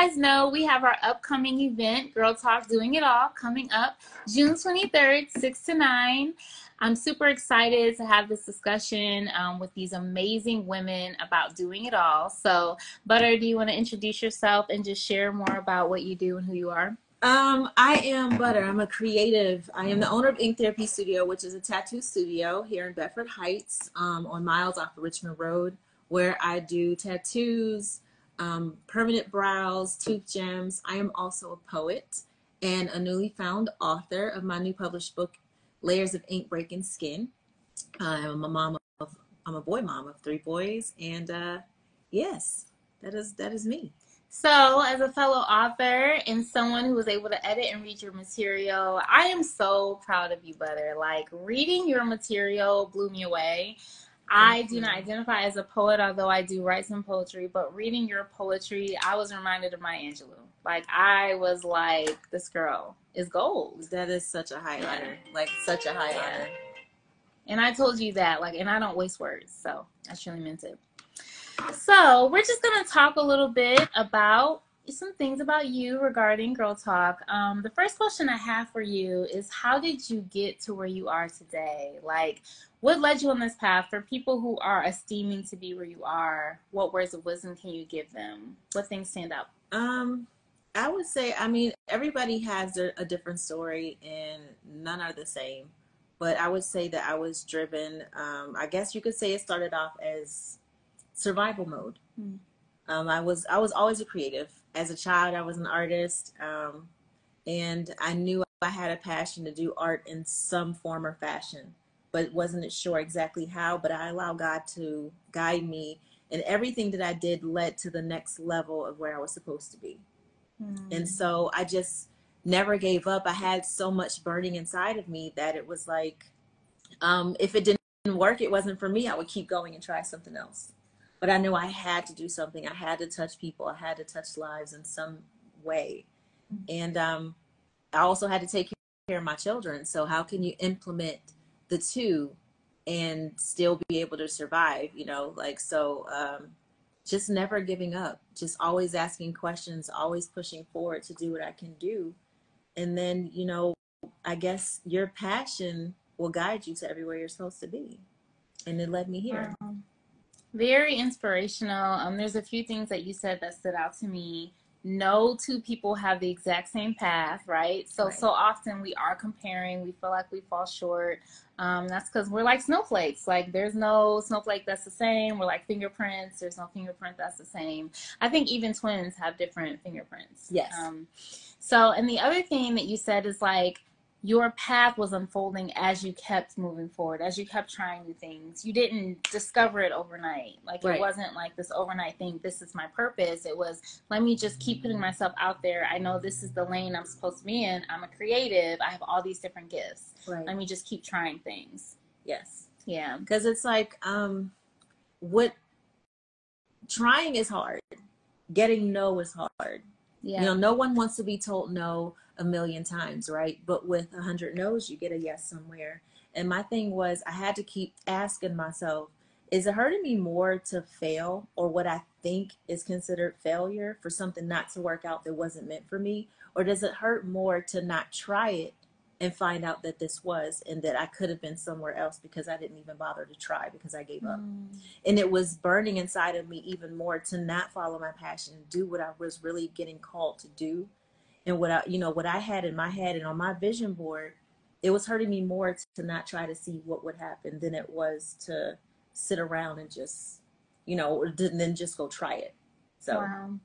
guys know, we have our upcoming event, Girl Talk Doing It All, coming up June 23rd, 6 to 9. I'm super excited to have this discussion with these amazing women about doing it all. So, Butter, do you want to introduce yourself and just share more about what you do and who you are? I am Butter. I'm a creative. I am the owner of Ink Therapy Studio, which is a tattoo studio here in Bedford Heights, on Miles off of Richmond Road, where I do tattoos, permanent brows, tooth gems. I am also a poet and a newly found author of my new published book, Layers of Ink Breaking Skin. I'm a boy mom of 3 boys, and yes, that is me. So, as a fellow author and someone who was able to edit and read your material, I am so proud of you, Butter. Like, reading your material blew me away. I do not identify as a poet, although I do write some poetry, but reading your poetry, I was reminded of Maya Angelou. Like, I was like, this girl is gold. That is such a high honor. Like, such a high honor. And I told you that, like, and I don't waste words, so I truly meant it. So we're just going to talk a little bit about some things about you regarding Girl Talk. The first question I have for you is, how did you get to where you are today? Like, what led you on this path? For people who are esteeming to be where you are, what words of wisdom can you give them? What things stand out? I would say, I mean, everybody has a different story and none are the same. But I would say that I was driven, I guess you could say it started off as survival mode. I was always a creative. As a child, I was an artist, and I knew I had a passion to do art in some form or fashion, but wasn't sure exactly how. But I allowed God to guide me, and everything that I did led to the next level of where I was supposed to be. And so I just never gave up. I had so much burning inside of me that it was like, if it didn't work, it wasn't for me. I would keep going and try something else. But I knew I had to do something. I had to touch people. I had to touch lives in some way. And I also had to take care of my children. So how can you implement the two and still be able to survive, you know? Like, so just never giving up, just always asking questions, always pushing forward to do what I can do. And then, you know, I guess your passion will guide you to everywhere you're supposed to be. And it led me here. Very inspirational. There's a few things that you said that stood out to me. No two people have the exact same path, right? So often we are comparing. We feel like we fall short. That's because we're like snowflakes. Like, there's no snowflake that's the same. We're like fingerprints. There's no fingerprint that's the same. I think even twins have different fingerprints. Yes. And the other thing that you said is, like, your path was unfolding as you kept moving forward, as you kept trying new things. You didn't discover it overnight. Like, it wasn't like this overnight thing, this is my purpose. It was, let me just keep putting myself out there. I know this is the lane I'm supposed to be in. I'm a creative. I have all these different gifts. Let me just keep trying things. Yes. Yeah. Because it's like, trying is hard. Getting no is hard. Yeah. You know, no one wants to be told no a million times, right? But with 100 no's, you get a yes somewhere. And my thing was, I had to keep asking myself, is it hurting me more to fail, or what I think is considered failure, for something not to work out that wasn't meant for me? Or does it hurt more to not try it and find out that this was, and that I could have been somewhere else because I didn't even bother to try because I gave up? And it was burning inside of me even more to not follow my passion, do what I was really getting called to do. And what I had in my head and on my vision board, it was hurting me more to not try to see what would happen than it was to sit around and just, then just go try it. So. Wow.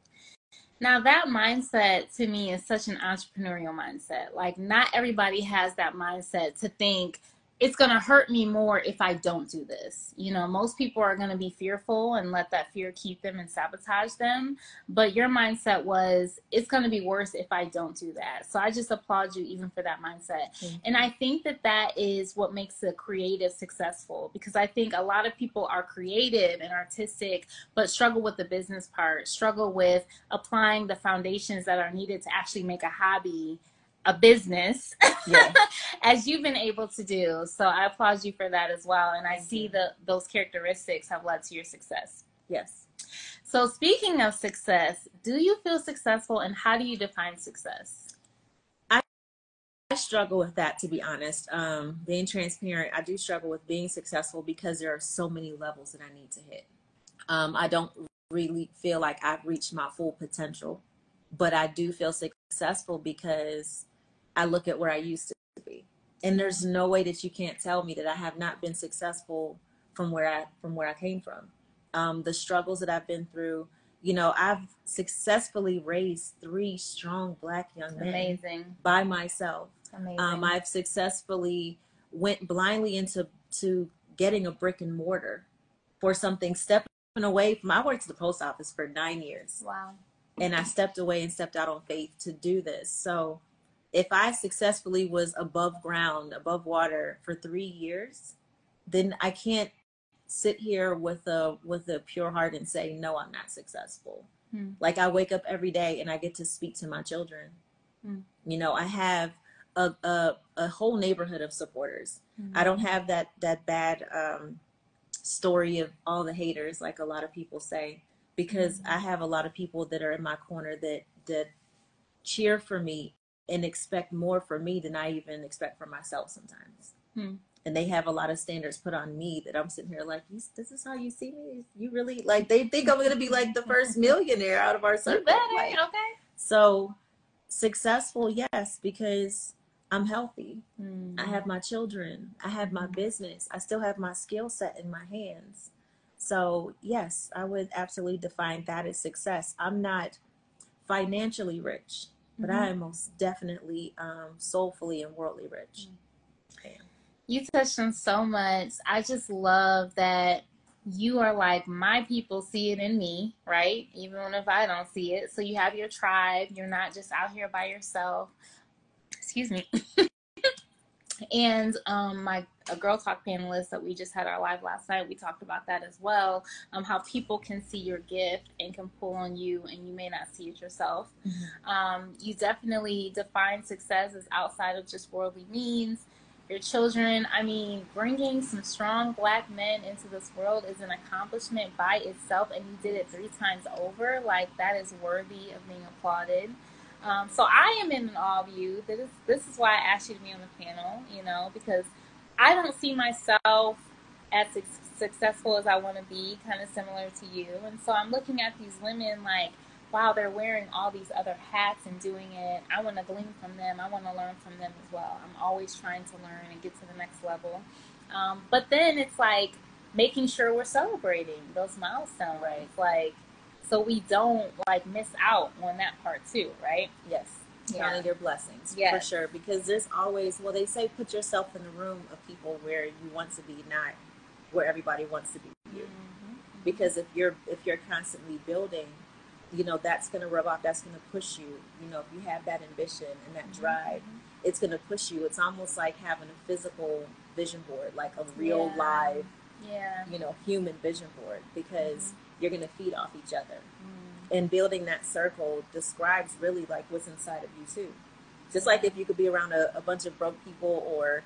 Now, that mindset to me is such an entrepreneurial mindset. Like, not everybody has that mindset to think, it's going to hurt me more if I don't do this. You know, most people are going to be fearful and let that fear keep them and sabotage them. But your mindset was, it's going to be worse if I don't do that. So I just applaud you even for that mindset. And I think that that is what makes a creative successful, because I think a lot of people are creative and artistic, but struggle with the business part, struggle with applying the foundations that are needed to actually make a hobby a business, as you've been able to do. So I applaud you for that as well. And I see those characteristics have led to your success. Yes. So speaking of success, do you feel successful and how do you define success? I, I struggle with that, to be honest. Being transparent, I do struggle with being successful because there are so many levels that I need to hit. I don't really feel like I've reached my full potential, but I do feel successful because I look at where I used to be. And there's no way that you can't tell me that I have not been successful from where I came from. The struggles that I've been through, I've successfully raised three strong Black young men. Amazing. By myself. Amazing. I've successfully went blindly into getting a brick and mortar for something, stepping away from. I worked at the post office for 9 years. Wow. And I stepped away and stepped out on faith to do this. So if I successfully was above ground, above water for 3 years, then I can't sit here with a pure heart and say, no, I'm not successful. Like, I wake up every day and I get to speak to my children. I have a whole neighborhood of supporters. I don't have that bad story of all the haters, like a lot of people say, because I have a lot of people that are in my corner that cheer for me and expect more from me than I even expect for myself sometimes. And they have a lot of standards put on me that I'm sitting here like, this is how you see me? You really, like, they think I'm going to be like the first millionaire out of our circle. You better, like, okay. So successful, yes, because I'm healthy. I have my children. I have my business. I still have my skill set in my hands. So yes, I would absolutely define that as success. I'm not financially rich, but I am most definitely soulfully and worldly rich. You touched on so much. I just love that you are like, my people see it in me, right? Even if I don't see it. So you have your tribe. You're not just out here by yourself. Excuse me. And a Girl Talk panelist that we just had our live last night, we talked about that as well. How people can see your gift and can pull on you, and you may not see it yourself. You definitely define success as outside of just worldly means. Your children, I mean, bringing some strong Black men into this world is an accomplishment by itself, and you did it 3 times over. Like, that is worthy of being applauded. So I am in awe of you. This is why I asked you to be on the panel, because I don't see myself as successful as I want to be, kind of similar to you. And so I'm looking at these women like, wow, they're wearing all these other hats and doing it. I want to glean from them. I want to learn from them as well. I'm always trying to learn and get to the next level. But then it's like making sure we're celebrating those milestones, right? Like, so we don't like miss out on that part too, right? Yes. Counting your blessings, for sure. Because there's always, well, they say put yourself in the room of people where you want to be, not where everybody wants to be you. Because if you're constantly building, that's going to rub off. That's going to push you. If you have that ambition and that drive, it's going to push you. It's almost like having a physical vision board, like a real live, human vision board, because you're going to feed off each other. And building that circle describes really like what's inside of you too. Just like if you could be around a bunch of broke people, or,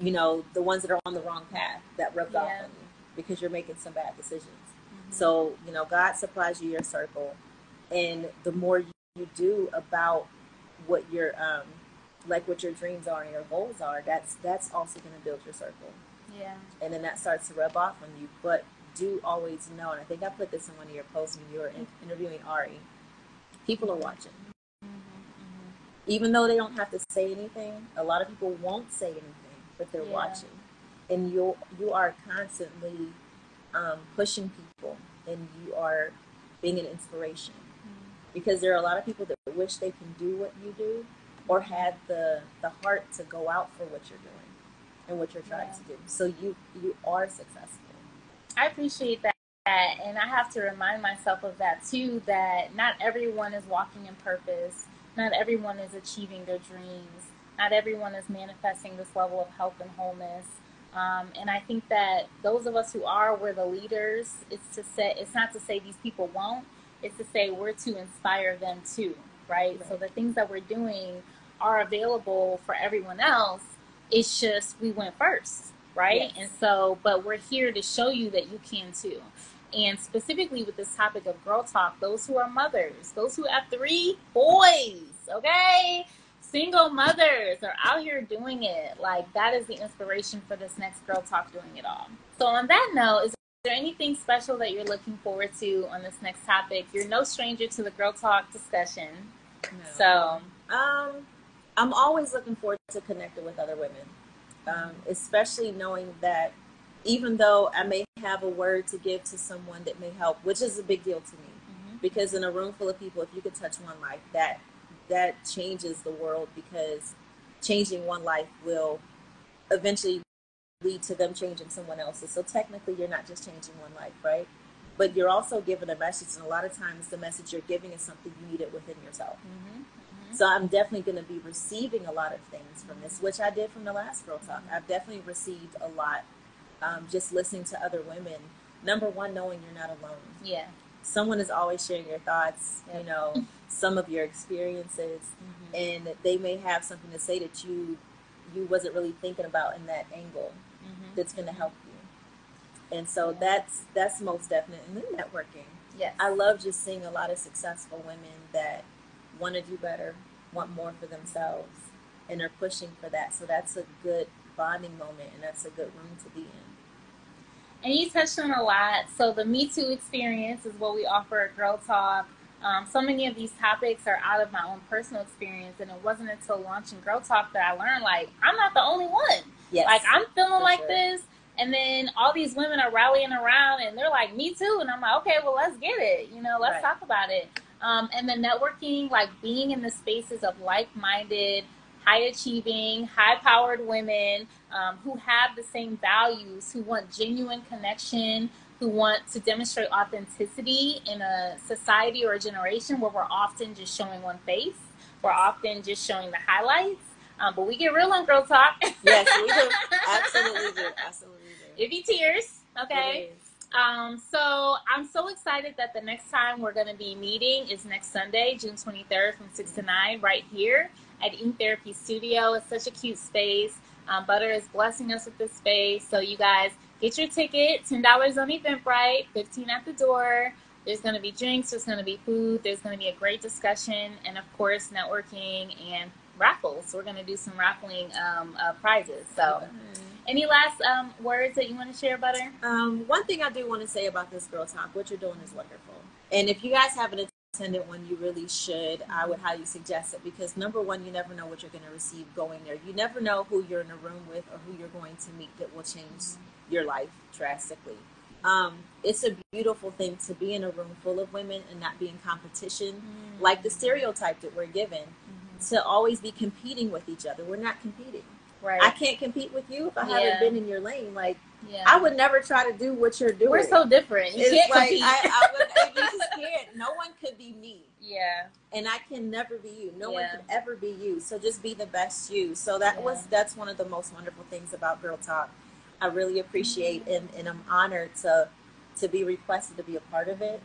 the ones that are on the wrong path, that rubs off on you because you're making some bad decisions. So, God supplies you your circle. And the more you do about what your what your dreams are and your goals are, that's also going to build your circle. Yeah. And then that starts to rub off on you. But do always know, and I think I put this in one of your posts when you were interviewing Ari, people are watching. Even though they don't have to say anything, a lot of people won't say anything, but they're watching. And you are constantly pushing people, and you are being an inspiration. Because there are a lot of people that wish they can do what you do, or had the heart to go out for what you're doing and what you're trying to do. So you are successful. I appreciate that. And I have to remind myself of that too, that not everyone is walking in purpose. Not everyone is achieving their dreams. Not everyone is manifesting this level of health and wholeness. And I think that those of us who are, we're the leaders. It's not to say these people won't. It's to say we're to inspire them too, right? So the things that we're doing are available for everyone else. It's just we went first. Right? Yes. And so, but we're here to show you that you can too. And specifically with this topic of girl talk, those who are mothers, those who have 3 boys, okay? Single mothers are out here doing it. Like, that is the inspiration for this next Girl Talk Doing It All. So on that note, is there anything special that you're looking forward to on this next topic? You're no stranger to the Girl Talk discussion. No. So, I'm always looking forward to connecting with other women, especially knowing that even though I may have a word to give to someone that may help, which is a big deal to me, because in a room full of people, if you could touch one life, that changes the world, because changing one life will eventually lead to them changing someone else's. So technically, you're not just changing one life, right? But you're also giving a message, and a lot of times the message you're giving is something you needed within yourself. So I'm definitely going to be receiving a lot of things from this, which I did from the last Girl Talk. I've definitely received a lot, just listening to other women. Number one, knowing you're not alone. Yeah. Someone is always sharing your thoughts, you know, some of your experiences, and they may have something to say that you wasn't really thinking about in that angle, that's going to help you. And so that's most definite. And then networking. Yes. I love just seeing a lot of successful women that want to do better, want more for themselves, and are pushing for that. So that's a good bonding moment, and that's a good room to be in. And you touched on a lot. So the Me Too experience is what we offer at Girl Talk. So many of these topics are out of my own personal experience, and it wasn't until launching Girl Talk that I learned, like, I'm not the only one. Yes, like, I'm feeling like sure. this, and then all these women are rallying around, and they're like, me too, and I'm like, okay, well, let's get it. You know, let's talk about it. And the networking, like being in the spaces of like-minded, high-achieving, high-powered women who have the same values, who want genuine connection, who want to demonstrate authenticity in a society or a generation where we're often just showing one face. We're often just showing the highlights. But we get real on Girl Talk. Yes, we do. Absolutely do. Absolutely do. It be tears, okay? It is. So I'm so excited that the next time we're going to be meeting is next Sunday, June 23rd from 6 to 9 right here at Ink Therapy Studio. It's such a cute space. Butter is blessing us with this space. So you guys get your ticket, $10 on Eventbrite, $15 at the door. There's going to be drinks, there's going to be food, there's going to be a great discussion, and of course networking and raffles. We're going to do some raffling prizes. So any last words that you want to share, Butter? One thing I do want to say about this Girl Talk, what you're doing is wonderful. And if you guys haven't attended one, you really should. I would highly suggest it, because number one, you never know what you're going to receive going there. You never know who you're in a room with or who you're going to meet that will change your life drastically. It's a beautiful thing to be in a room full of women and not be in competition, like the stereotype that we're given, to always be competing with each other. We're not competing. Right. I can't compete with you if I haven't been in your lane. Like, Yeah. I would never try to do what you're doing. We're so different. You can't like, compete. I would, you just can't. No one could be me. Yeah. And I can never be you. No one Yeah. could ever be you. So just be the best you. So that's one of the most wonderful things about Girl Talk. I really appreciate and I'm honored to be requested to be a part of it.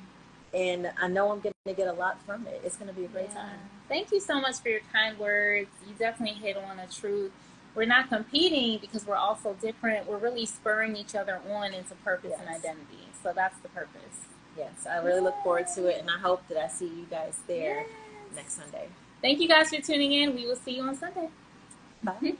And I know I'm going to get a lot from it. It's going to be a great time. Thank you so much for your kind words. You definitely hit on the truth. We're not competing because we're all so different. We're really spurring each other on into purpose and identity. So that's the purpose. Yes, I really look forward to it, and I hope that I see you guys there next Sunday. Thank you guys for tuning in. We will see you on Sunday. Bye.